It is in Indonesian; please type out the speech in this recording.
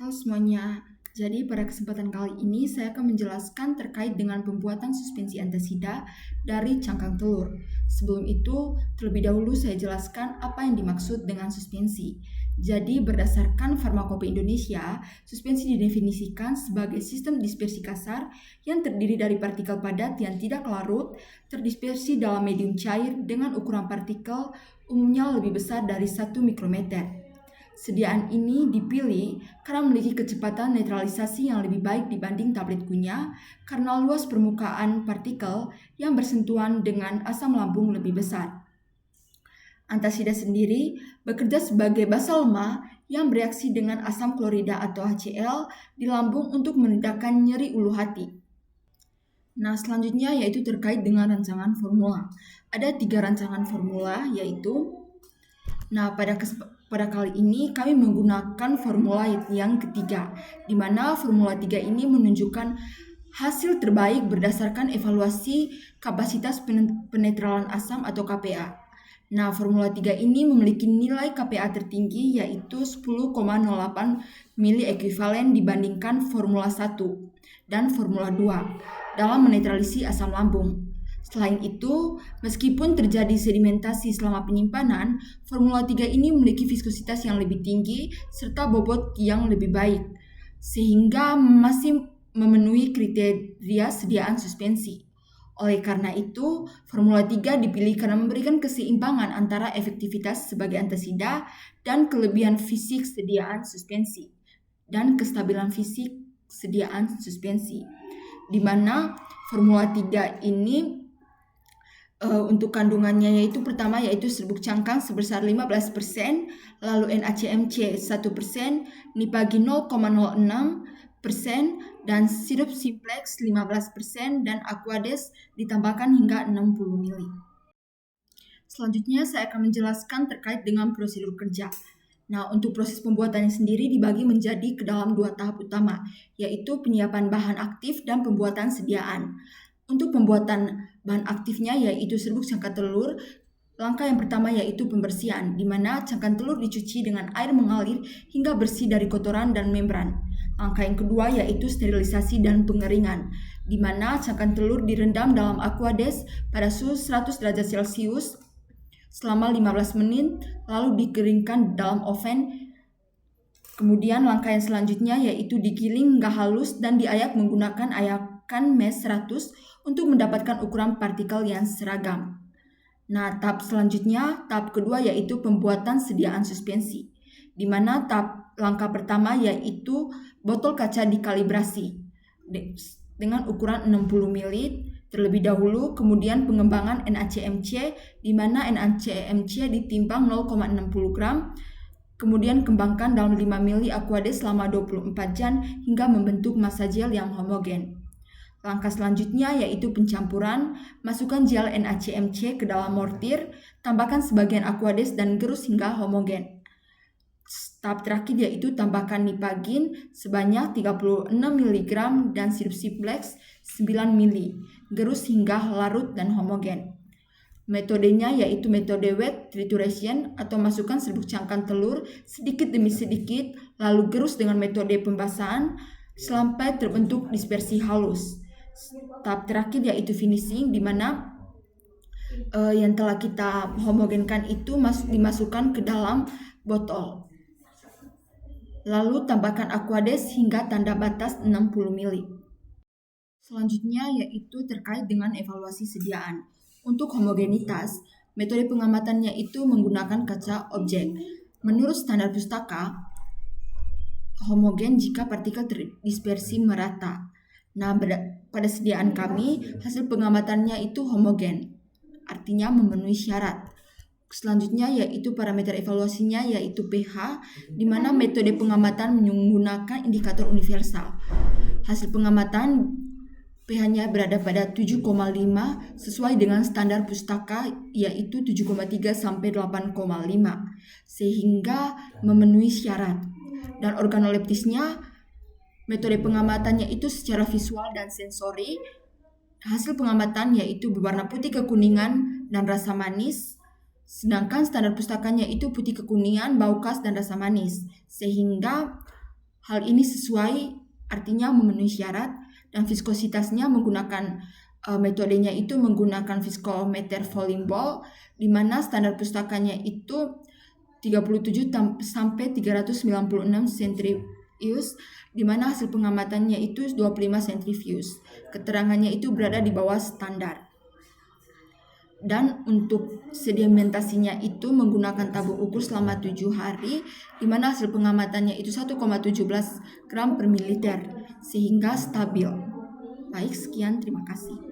Halo semuanya, jadi pada kesempatan kali ini saya akan menjelaskan terkait dengan pembuatan suspensi antasida dari cangkang telur. Sebelum itu, terlebih dahulu saya jelaskan apa yang dimaksud dengan suspensi. Jadi berdasarkan Farmakope Indonesia, suspensi didefinisikan sebagai sistem dispersi kasar yang terdiri dari partikel padat yang tidak larut, terdispersi dalam medium cair dengan ukuran partikel umumnya lebih besar dari 1 mikrometer. Sediaan ini dipilih karena memiliki kecepatan netralisasi yang lebih baik dibanding tablet kunyah karena luas permukaan partikel yang bersentuhan dengan asam lambung lebih besar. Antasida sendiri bekerja sebagai basa lemah yang bereaksi dengan asam klorida atau HCl di lambung untuk meredakan nyeri ulu hati. Nah, selanjutnya yaitu terkait dengan rancangan formula. Ada 3 rancangan formula yaitu pada kali ini kami menggunakan formula yang ketiga, di mana formula 3 ini menunjukkan hasil terbaik berdasarkan evaluasi kapasitas penetralan asam atau KPA. Nah, formula 3 ini memiliki nilai KPA tertinggi yaitu 10,08 mili ekuivalen dibandingkan formula 1 dan formula 2 dalam menetralisasi asam lambung. Selain itu, meskipun terjadi sedimentasi selama penyimpanan, formula 3 ini memiliki viskositas yang lebih tinggi serta bobot yang lebih baik, sehingga masih memenuhi kriteria sediaan suspensi. Oleh karena itu, formula 3 dipilih karena memberikan keseimbangan antara efektivitas sebagai antasida dan kelebihan fisik sediaan suspensi dan kestabilan fisik sediaan suspensi. Di mana formula 3 ini untuk kandungannya yaitu pertama yaitu serbuk cangkang sebesar 15%, lalu NaCmC 1%, Nipagi 0,06%, dan sirup simplex 15% dan Aquades ditambahkan hingga 60 ml. Selanjutnya saya akan menjelaskan terkait dengan prosedur kerja. Nah, untuk proses pembuatannya sendiri dibagi menjadi ke dalam 2 tahap utama, yaitu penyiapan bahan aktif dan pembuatan sediaan. Untuk pembuatan bahan aktifnya yaitu serbuk cangkang telur, langkah yang pertama yaitu pembersihan, di mana cangkang telur dicuci dengan air mengalir hingga bersih dari kotoran dan membran. Langkah yang kedua yaitu sterilisasi dan pengeringan, di mana cangkang telur direndam dalam Aquades pada suhu 100 derajat Celcius selama 15 menit, lalu dikeringkan dalam oven. Kemudian langkah yang selanjutnya yaitu digiling hingga halus dan diayak menggunakan ayakan MES 100 untuk mendapatkan ukuran partikel yang seragam. Nah, tahap selanjutnya, tahap kedua yaitu pembuatan sediaan suspensi, di mana langkah pertama yaitu botol kaca dikalibrasi dengan ukuran 60 ml terlebih dahulu, kemudian pengembangan NaCmC, di mana NaCmC ditimbang 0,60 gram, kemudian kembangkan dalam 5 ml Aquades selama 24 jam hingga membentuk massa gel yang homogen. Langkah selanjutnya yaitu pencampuran, masukkan gel NaCmC ke dalam mortir, tambahkan sebagian Aquades dan gerus hingga homogen. Tahap terakhir yaitu tambahkan Nipagin sebanyak 36 mg dan sirup simplex 9 ml, gerus hingga larut dan homogen. Metodenya yaitu metode wet trituration atau masukkan serbuk cangkang telur sedikit demi sedikit, lalu gerus dengan metode pembasahan sampai terbentuk dispersi halus. Tahap terakhir yaitu finishing, di mana yang telah kita homogenkan itu dimasukkan ke dalam botol. Lalu tambahkan Aquades hingga tanda batas 60 ml. Selanjutnya yaitu terkait dengan evaluasi sediaan. Untuk homogenitas, metode pengamatannya itu menggunakan kaca objek. Menurut standar pustaka, homogen jika partikel terdispersi merata. Nah, pada sediaan kami, hasil pengamatannya itu homogen, artinya memenuhi syarat. Selanjutnya yaitu parameter evaluasinya yaitu pH, di mana metode pengamatan menggunakan indikator universal. Hasil pengamatan pH-nya berada pada 7,5 sesuai dengan standar pustaka yaitu 7,3 sampai 8,5 sehingga memenuhi syarat. Dan organoleptisnya, metode pengamatannya itu secara visual dan sensori. Hasil pengamatan yaitu berwarna putih kekuningan dan rasa manis. Sedangkan standar pustakanya itu putih kekuningan, bau khas, dan rasa manis. Sehingga Hal ini sesuai, artinya memenuhi syarat, dan viskositasnya menggunakan metodenya itu menggunakan viskometer falling ball, di mana standar pustakanya itu 37 sampai 396 centrifuge, di mana hasil pengamatannya itu 25 centrifuge. Keterangannya itu berada di bawah standar. Dan untuk sedimentasinya itu menggunakan tabung ukur selama 7 hari, di mana hasil pengamatannya itu 1,17 gram per mililiter, sehingga stabil. Baik, sekian, terima kasih.